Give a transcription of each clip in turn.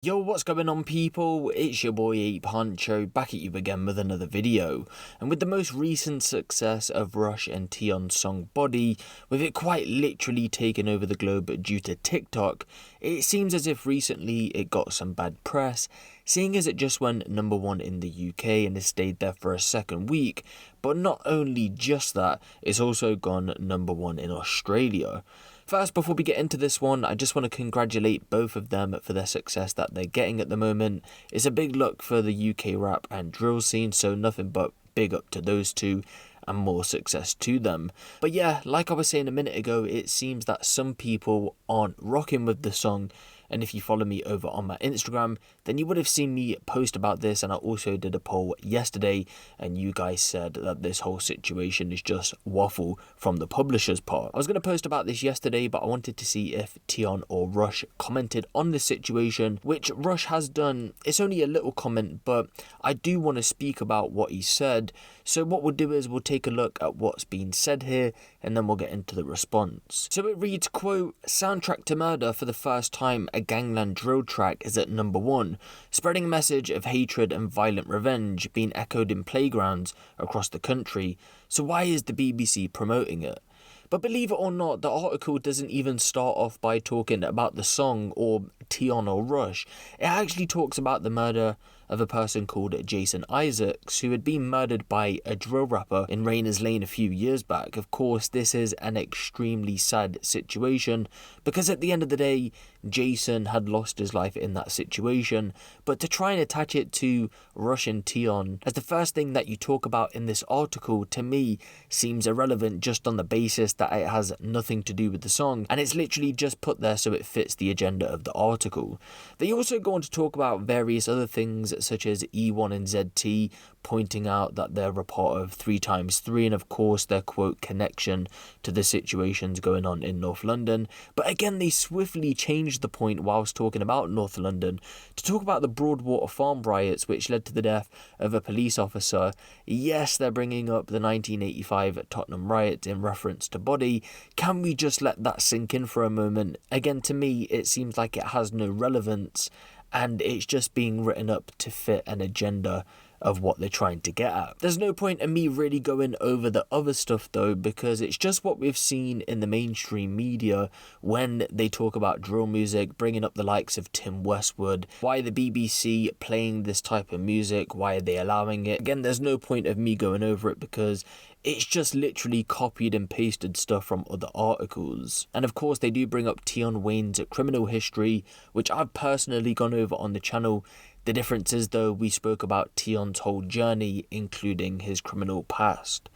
Yo, what's going on, people? It's your boy Huncho back at you again with another video. And with the most recent success of Rush and Tion's song Body, with it quite literally taking over the globe due to TikTok, it seems as if recently it got some bad press, seeing as it just went #1 in the UK and has stayed there for a second week. But not only just that, it's also gone #1 in Australia. First, before we get into this one, I just want to congratulate both of them for their success that they're getting at the moment. It's a big look for the UK rap and drill scene, so nothing but big up to those two and more success to them. But yeah, like I was saying a minute ago, it seems that some people aren't rocking with the song. And if you follow me over on my Instagram, then you would have seen me post about this, and I also did a poll yesterday, and you guys said that this whole situation is just waffle from the publisher's part. I was going to post about this yesterday, but I wanted to see if Tion or Rush commented on this situation, which Rush has done. It's only a little comment, but I do want to speak about what he said. So what we'll do is we'll take a look at what's being said here, and then we'll get into the response. So it reads, quote, "Soundtrack to Murder for the first time, a gangland drill track is at #1, spreading a message of hatred and violent revenge being echoed in playgrounds across the country. So why is the BBC promoting it?" But believe it or not, the article doesn't even start off by talking about the song or Tion or Rush. It actually talks about the murder of a person called Jason Isaacs, who had been murdered by a drill rapper in Rayners Lane a few years back. Of course, this is an extremely sad situation because at the end of the day, Jason had lost his life in that situation. But to try and attach it to Rush and Tion as the first thing that you talk about in this article, to me, seems irrelevant just on the basis that it has nothing to do with the song, and it's literally just put there so it fits the agenda of the article. They also go on to talk about various other things such as E1 and ZT, pointing out that they're a part of 3x3 and of course their quote connection to the situations going on in North London. But again, they swiftly changed the point whilst talking about North London to talk about the Broadwater Farm riots which led to the death of a police officer. Yes, they're bringing up the 1985 Tottenham riots in reference to Body. Can we just let that sink in for a moment? Again, to me, it seems like it has no relevance and it's just being written up to fit an agenda of what they're trying to get at. There's no point in me really going over the other stuff though, because it's just what we've seen in the mainstream media when they talk about drill music, bringing up the likes of Tim Westwood. Why the BBC playing this type of music? Why are they allowing it? Again, there's no point of me going over it because it's just literally copied and pasted stuff from other articles. And of course they do bring up Tion Wayne's criminal history, which I've personally gone over on the channel. The difference is though, we spoke about Tion's whole journey, including his criminal past.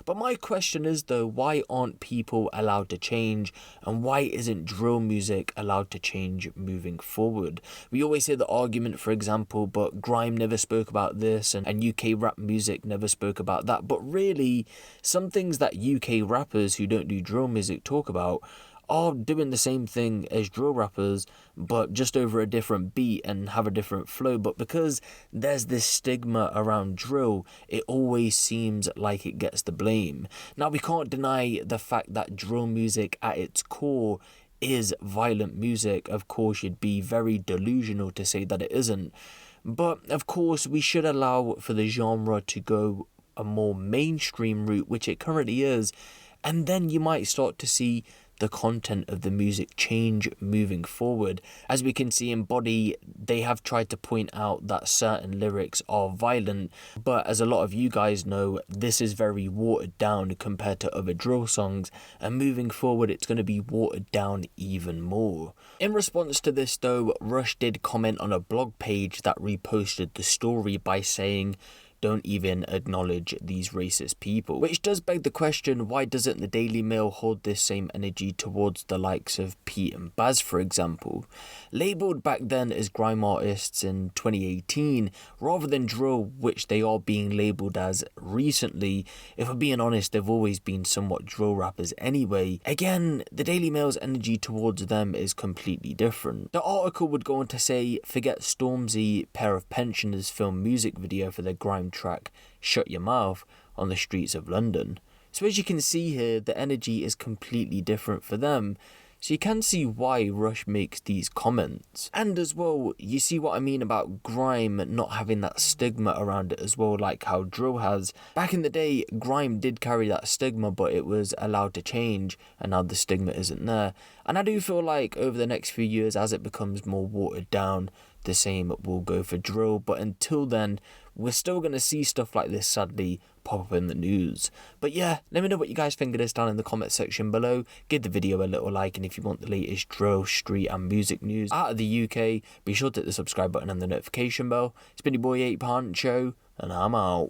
But my question is though, why aren't people allowed to change, and why isn't drill music allowed to change moving forward? We always hear the argument, for example, but grime never spoke about this, and UK rap music never spoke about that. But really, some things that UK rappers who don't do drill music talk about are doing the same thing as drill rappers, but just over a different beat and have a different flow. But because there's this stigma around drill, it always seems like it gets the blame. Now, we can't deny the fact that drill music at its core is violent music. Of course, you'd be very delusional to say that it isn't. But of course, we should allow for the genre to go a more mainstream route, which it currently is, and then you might start to see the content of the music change moving forward. As we can see in Body, they have tried to point out that certain lyrics are violent, but as a lot of you guys know, this is very watered down compared to other drill songs, and moving forward it's going to be watered down even more. In response to this though, Rush did comment on a blog page that reposted the story by saying, "Don't even acknowledge these racist people." Which does beg the question, why doesn't the Daily Mail hold this same energy towards the likes of Pete and Baz, for example? Labelled back then as grime artists in 2018, rather than drill, which they are being labelled as recently. If we're being honest, they've always been somewhat drill rappers anyway. Again, the Daily Mail's energy towards them is completely different. The article would go on to say, "Forget Stormzy, pair of pensioners film music video for their grime track Shut Your Mouth on the streets of London." So as you can see here, the energy is completely different for them. So you can see why Rush makes these comments. And as well, you see what I mean about grime not having that stigma around it as well, like how drill has. Back in the day, grime did carry that stigma, but it was allowed to change, and now the stigma isn't there. And I do feel like over the next few years, as it becomes more watered down, the same will go for drill. But until then, we're still going to see stuff like this sadly pop up in the news. But yeah, let me know what you guys think of this down in the comment section below. Give the video a little like, and if you want the latest drill, street and music news out of the UK, be sure to hit the subscribe button and the notification bell. It's been your boy Huncho, and I'm out.